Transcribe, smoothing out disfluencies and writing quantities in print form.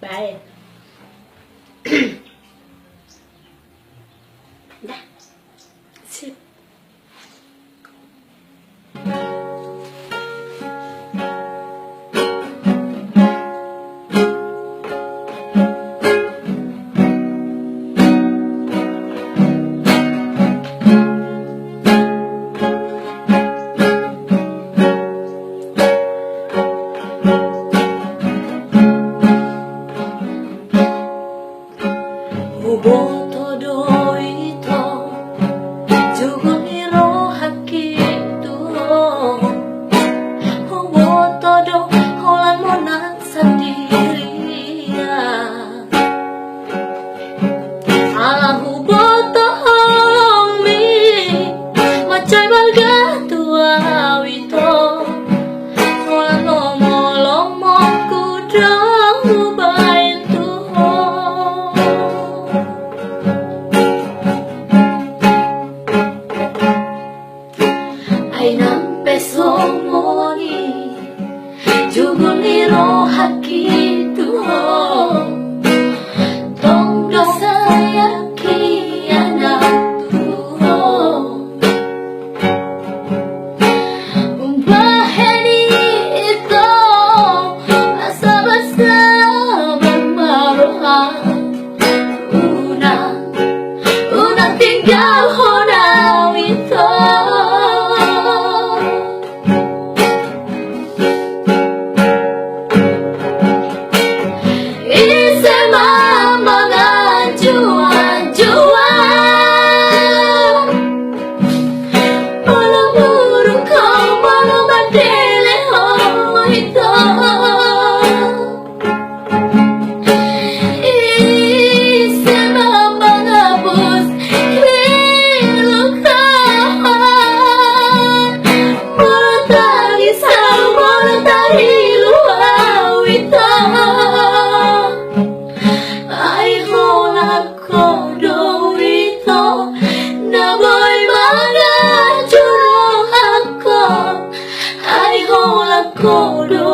Bye. Dah. Sip. Todo ito Jugon iro hakito Hubo todo Holan mo ng sandirian Ala hubo tohong mi Macay malgatuaw ito Holan lomo kudang ubayin ay ng peso mo ni Jugon iro hakito Tongdo saya kianak tuho Umbaheni ito Basa-basa bermaruhan Unang tinggal honaw ito Kodo